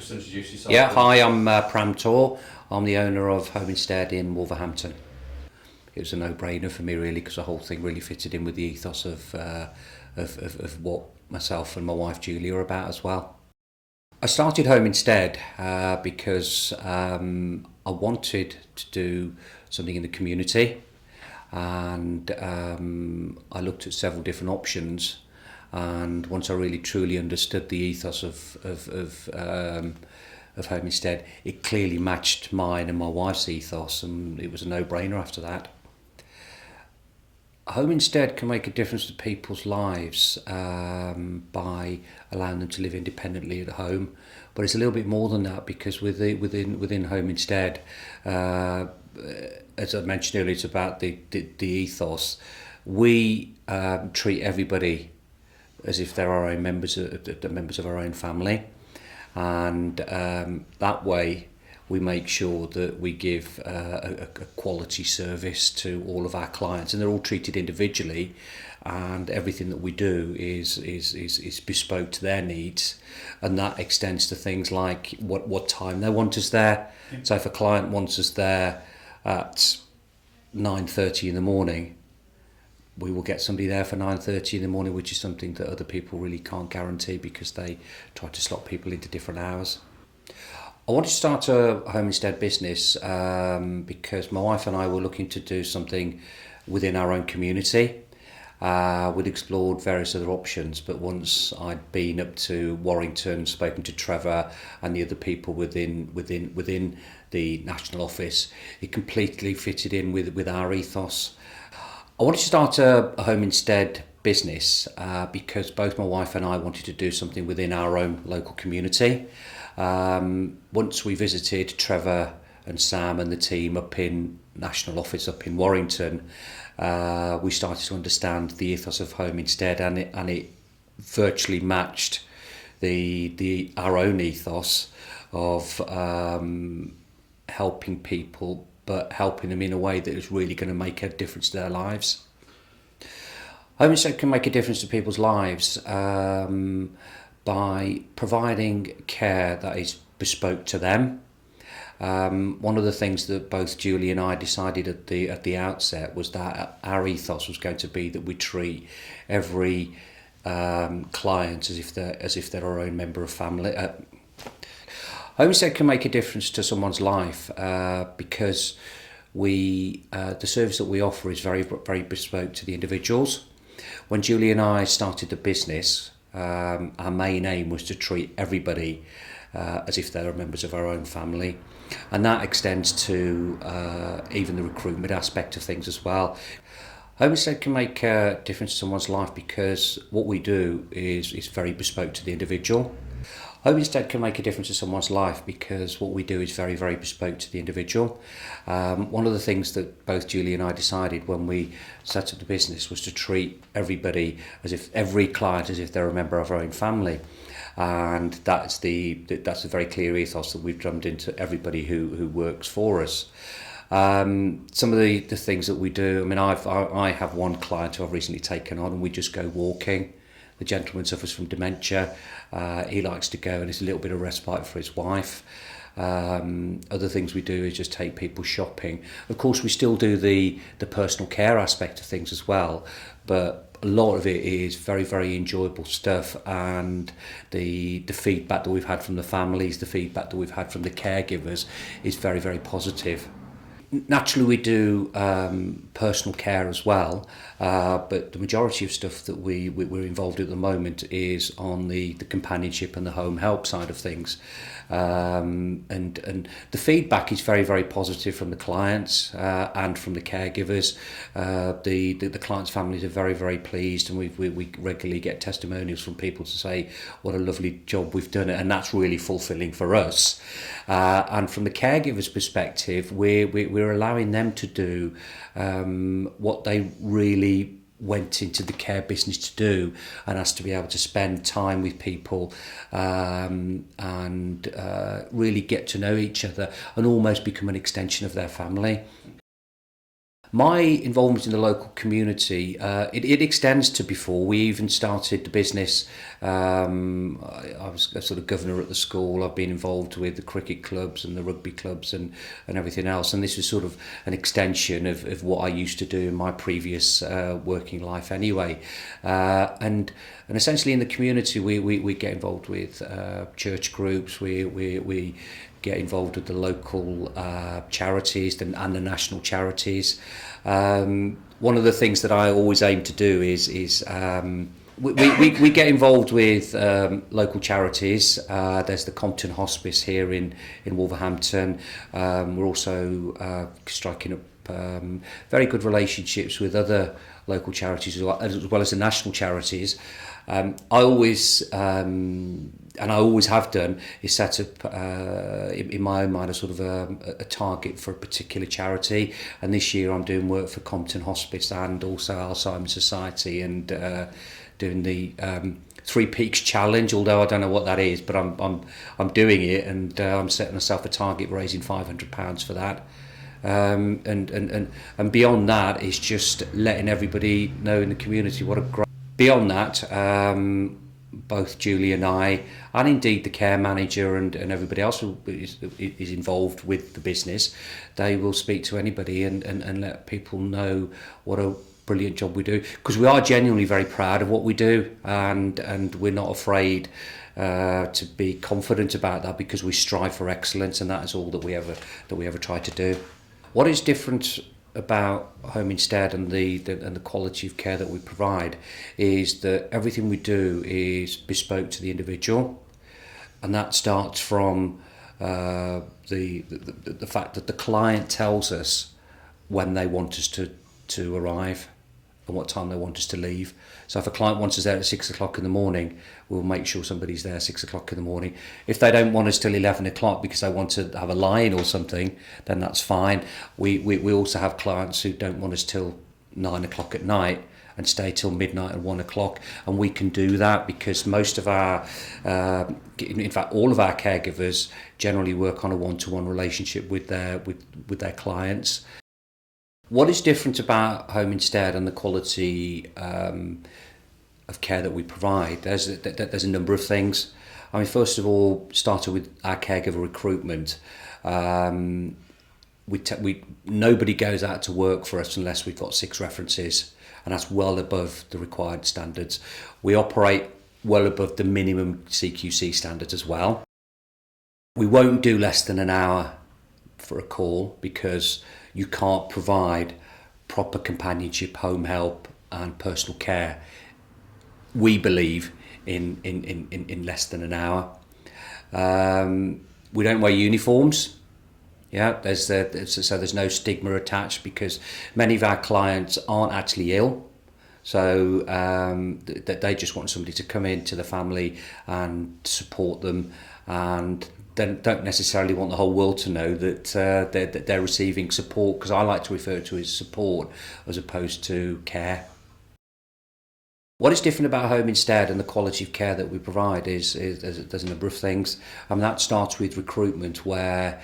just introduce yourself? Yeah, hi, I'm Pram Tor. I'm the owner of Home Instead in Wolverhampton. It was a no-brainer for me really because the whole thing really fitted in with the ethos of what myself and my wife Julie are about as well. I started Home Instead because I wanted to do something in the community, and I looked at several different options. And once I really truly understood the ethos of Home Instead, it clearly matched mine and my wife's ethos, and it was a no-brainer after that. Home Instead can make a difference to people's lives by allowing them to live independently at home, but it's a little bit more than that because within Home Instead, as I mentioned earlier, it's about the ethos. We treat everybody as if they're our own members of our own family, and that way we make sure that we give a quality service to all of our clients, and they're all treated individually, and everything that we do is bespoke to their needs, and that extends to things like what time they want us there. So if a client wants us there at 9:30 in the morning, we will get somebody there for 9:30 in the morning, which is something that other people really can't guarantee because they try to slot people into different hours. I wanted to start a Home Instead business because my wife and I were looking to do something within our own community. We'd explored various other options, but once I'd been up to Warrington, spoken to Trevor and the other people within the national office, it completely fitted in with our ethos. I wanted to start a Home Instead business because both my wife and I wanted to do something within our own local community. Once we visited Trevor and Sam and the team up in national office up in Warrington, we started to understand the ethos of Home Instead, and it virtually matched our own ethos of helping people, but helping them in a way that is really going to make a difference to their lives. Home Instead can make a difference to people's lives by providing care that is bespoke to them. One of the things that both Julie and I decided at the outset was that our ethos was going to be that we treat every client as if they're our own member of family. Home Instead can make a difference to someone's life because the service that we offer is very, very bespoke to the individuals. When Julie and I started the business, our main aim was to treat everybody as if they're members of our own family, and that extends to even the recruitment aspect of things as well. Home Instead can make a difference to someone's life because what we do is very bespoke to the individual. Home Instead can make a difference to someone's life because what we do is very, very bespoke to the individual. One of the things that both Julie and I decided when we set up the business was to treat every client as if they're a member of our own family. And that's a very clear ethos that we've drummed into everybody who works for us. Some of the things that we do, I mean, I have one client who I've recently taken on, and we just go walking. The gentleman suffers from dementia. He likes to go, and it's a little bit of respite for his wife. Other things we do is just take people shopping. Of course, we still do the personal care aspect of things as well, but a lot of it is very, very enjoyable stuff, and the feedback that we've had from the families, the feedback that we've had from the caregivers is very, very positive. Naturally, we do personal care as well, but the majority of stuff that we're involved in at the moment is on the companionship and the home help side of things. And the feedback is very, very positive from the clients and from the caregivers. The clients' families are very, very pleased, and we regularly get testimonials from people to say what a lovely job we've done, and that's really fulfilling for us. And from the caregivers' perspective, we're allowing them to do what they really went into the care business to do, and us to be able to spend time with people and really get to know each other and almost become an extension of their family. My involvement in the local community, it extends to before. We even started the business. I was a sort of governor at the school. I've been involved with the cricket clubs and the rugby clubs and everything else. And this was sort of an extension of what I used to do in my previous working life anyway. And essentially in the community, we get involved with church groups. We get involved with the local charities and the national charities. One of the things that I always aim to do is we get involved with local charities. There's the Compton Hospice here in Wolverhampton. We're also striking up very good relationships with other local charities as well as the national charities. I always and I always have done, is set up in my own mind a sort of a target for a particular charity. And this year I'm doing work for Compton Hospice and also Alzheimer's Society, and doing the Three Peaks Challenge. Although I don't know what that is, but I'm doing it, and I'm setting myself a target of raising £500 for that. And beyond that, it's just letting everybody know in the community what a great. Beyond that, both Julie and I, and indeed the care manager and everybody else who is involved with the business, they will speak to anybody and let people know what a brilliant job we do, because we are genuinely very proud of what we do, and we're not afraid to be confident about that, because we strive for excellence, and that is all that we ever try to do. What is different about Home Instead and the quality of care that we provide is that everything we do is bespoke to the individual, and that starts from the fact that the client tells us when they want us to arrive and what time they want us to leave. So if a client wants us there at 6 o'clock in the morning, we'll make sure somebody's there 6 o'clock in the morning. If they don't want us till 11 o'clock because they want to have a lie-in or something, then that's fine. We also have clients who don't want us till 9 o'clock at night and stay till midnight and 1 o'clock, and we can do that because most of our, in fact all of our caregivers generally work on a one-to-one relationship with their clients. What is different about Home Instead and the quality of care that we provide? There's a number of things. I mean, first of all, starting with our caregiver recruitment. Nobody goes out to work for us unless we've got 6 references, and that's well above the required standards. We operate well above the minimum CQC standards as well. We won't do less than an hour for a call because you can't provide proper companionship, home help and personal care, we believe, in less than an hour. We don't wear uniforms. Yeah, so there's no stigma attached because many of our clients aren't actually ill. So that they just want somebody to come into the family and support them, and then don't necessarily want the whole world to know that they're receiving support, because I like to refer to it as support as opposed to care. What is different about Home Instead and the quality of care that we provide is there's a number of things. That starts with recruitment, where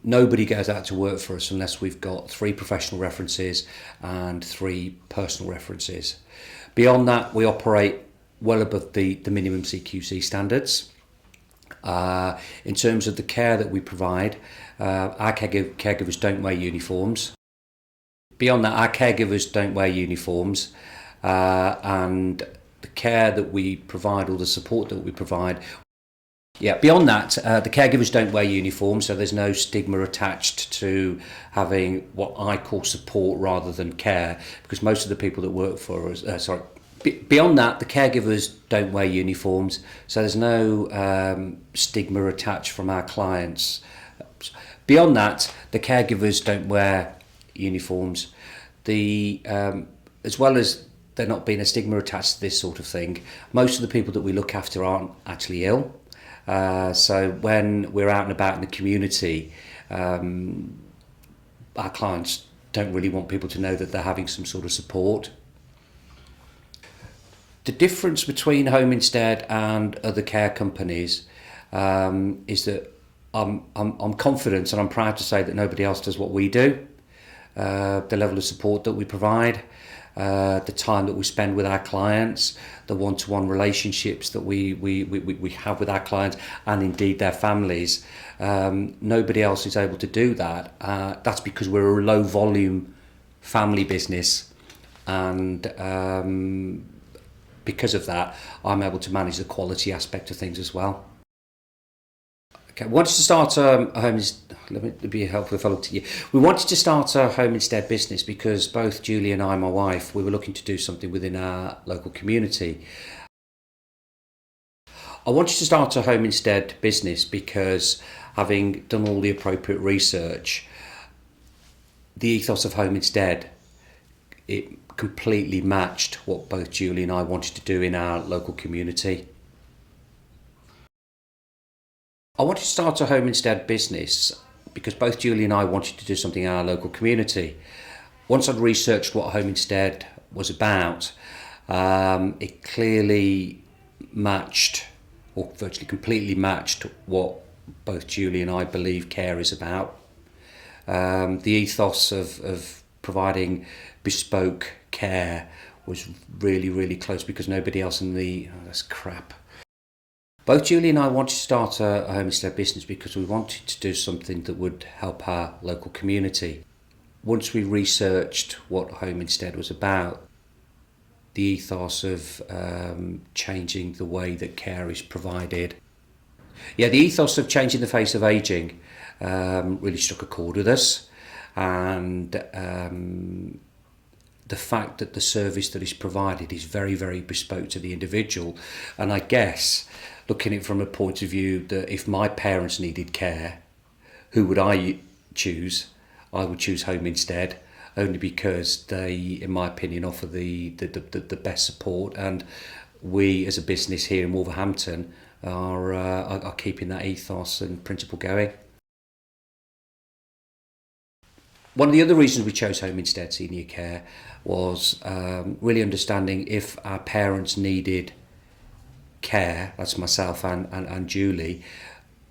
nobody goes out to work for us unless we've got 3 professional references and 3 personal references. Beyond that, we operate well above the minimum CQC standards. In terms of the care that we provide, our caregivers don't wear uniforms. Beyond that, our caregivers don't wear uniforms, and the care that we provide, or the support that we provide, beyond that, the caregivers don't wear uniforms, so there's no stigma attached to having what I call support rather than care, because most of the people that work for us, beyond that, the caregivers don't wear uniforms, so there's no stigma attached from our clients. Beyond that, the caregivers don't wear uniforms. As well as there not being a stigma attached to this sort of thing, most of the people that we look after aren't actually ill. So when we're out and about in the community, our clients don't really want people to know that they're having some sort of support. The difference between Home Instead and other care companies is that I'm confident and I'm proud to say that nobody else does what we do. the level of support that we provide, the time that we spend with our clients, the one-to-one relationships that we have with our clients and indeed their families. Nobody else is able to do that. That's because we're a low volume family business, and because of that, I'm able to manage the quality aspect of things as well. Okay, we wanted to start a home. Let me be helpful if I look to you. We wanted to start a home instead business because both Julie and I, my wife, we were looking to do something within our local community. I wanted to start a home instead business because, having done all the appropriate research, the ethos of home instead, it completely matched what both Julie and I wanted to do in our local community. I wanted to start a home instead business because both Julie and I wanted to do something in our local community. Once I'd researched what home instead was about, it clearly matched, or virtually completely matched, what both Julie and I believe care is about. The ethos of providing bespoke care was really, really close because nobody else in the... Oh, that's crap. Both Julie and I wanted to start a homestead business because we wanted to do something that would help our local community. Once we researched what home instead was about, the ethos of changing the way that care is provided. Yeah, the ethos of changing the face of ageing really struck a chord with us, and the fact that the service that is provided is very, very bespoke to the individual. And I guess, looking at it from a point of view that if my parents needed care, who would I choose? I would choose home instead, only because they, in my opinion, offer the best support, and we as a business here in Wolverhampton are keeping that ethos and principle going. One of the other reasons we chose home instead senior care was really understanding if our parents needed care, that's myself and Julie,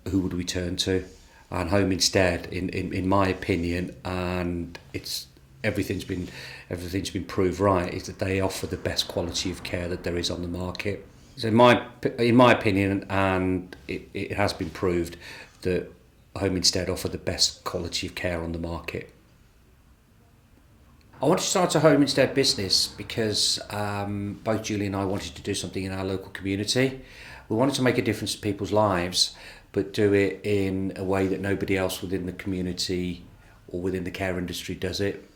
who would we turn to? And home instead, in my opinion, and everything's been proved right, is that they offer the best quality of care that there is on the market. So in my opinion, and it has been proved, that home instead offer the best quality of care on the market. I wanted to start a home instead business because both Julie and I wanted to do something in our local community. We wanted to make a difference to people's lives, but do it in a way that nobody else within the community or within the care industry does it.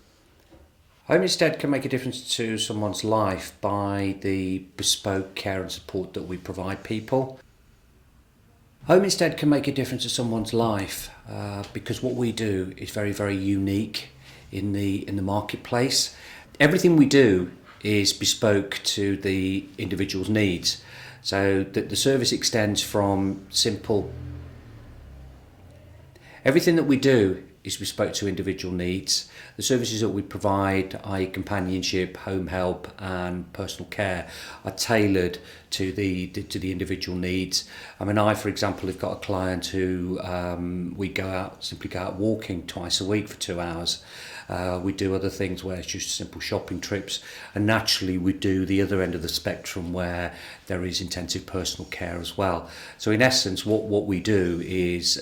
Home instead can make a difference to someone's life by the bespoke care and support that we provide people. Home instead can make a difference to someone's life because what we do is very, very unique in the marketplace. Everything we do is bespoke to the individual's needs. So that the service extends from simple... Everything that we do is bespoke to individual needs. The services that we provide, i.e. companionship, home help and personal care, are tailored to the individual needs. I mean, I, for example, have got a client who we simply go out walking twice a week for 2 hours. We do other things where it's just simple shopping trips, and naturally we do the other end of the spectrum where there is intensive personal care as well. So in essence, what we do is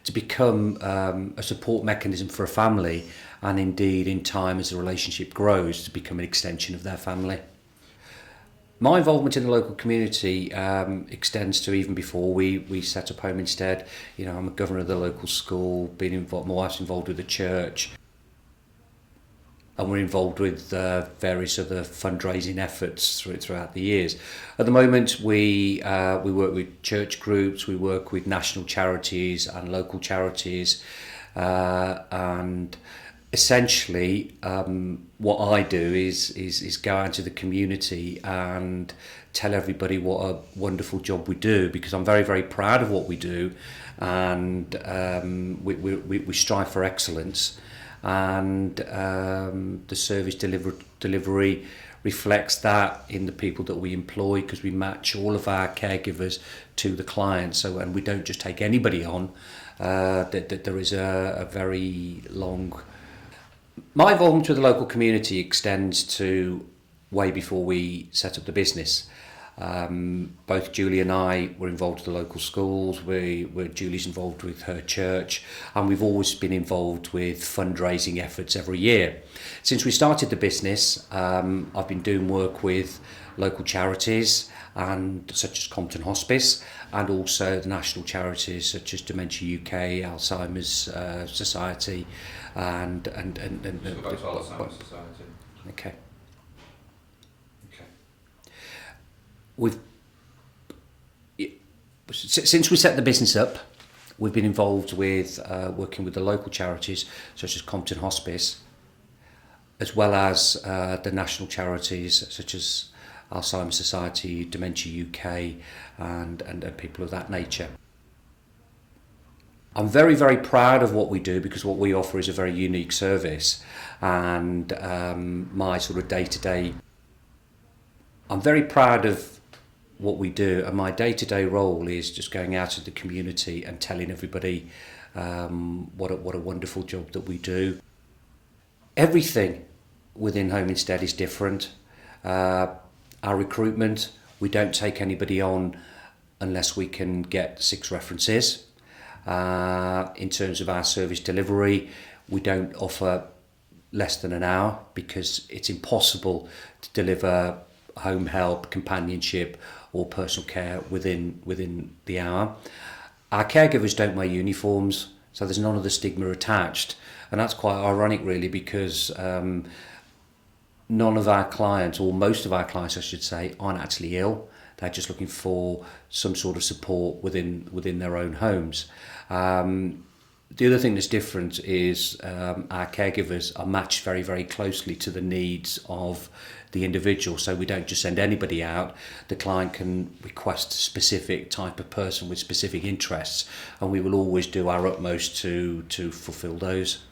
to become a support mechanism for a family, and indeed in time as the relationship grows to become an extension of their family. My involvement in the local community extends to even before we set up Home Instead. You know, I'm a governor of the local school, been involved, my wife's involved with the church, and we're involved with various other fundraising efforts throughout the years. At the moment, we work with church groups, we work with national charities and local charities, and essentially what I do is go out to the community and tell everybody what a wonderful job we do, because I'm very, very proud of what we do, and we strive for excellence, and the service delivery reflects that in the people that we employ, because we match all of our caregivers to the clients. So, and we don't just take anybody on. That there is a very long My involvement with the local community extends to way before we set up the business. Both Julie and I were involved with the local schools. Julie's involved with her church, and we've always been involved with fundraising efforts every year. Since we started the business, I've been doing work with local charities and such as Compton Hospice, and also the national charities such as Dementia UK, Alzheimer's Society, and So we'll go to Alzheimer's Society. okay. Okay. We've since we set the business up, we've been involved with working with the local charities such as Compton Hospice, as well as the national charities such as Alzheimer's Society, Dementia UK, and people of that nature. I'm very, very proud of what we do because what we offer is a very unique service, and my sort of day-to-day, I'm very proud of what we do, and my day-to-day role is just going out into the community and telling everybody what a wonderful job that we do. Everything within Home Instead is different. Our recruitment, we don't take anybody on unless we can get 6 references. In terms of our service delivery, we don't offer less than an hour because it's impossible to deliver home help, companionship or personal care within the hour. Our caregivers don't wear uniforms, so there's none of the stigma attached, and that's quite ironic really, because none of our clients, or most of our clients I should say, aren't actually ill. They're just looking for some sort of support within their own homes. The other thing that's different is our caregivers are matched very, very closely to the needs of the individual. So we don't just send anybody out. The client can request a specific type of person with specific interests, and we will always do our utmost to fulfill those.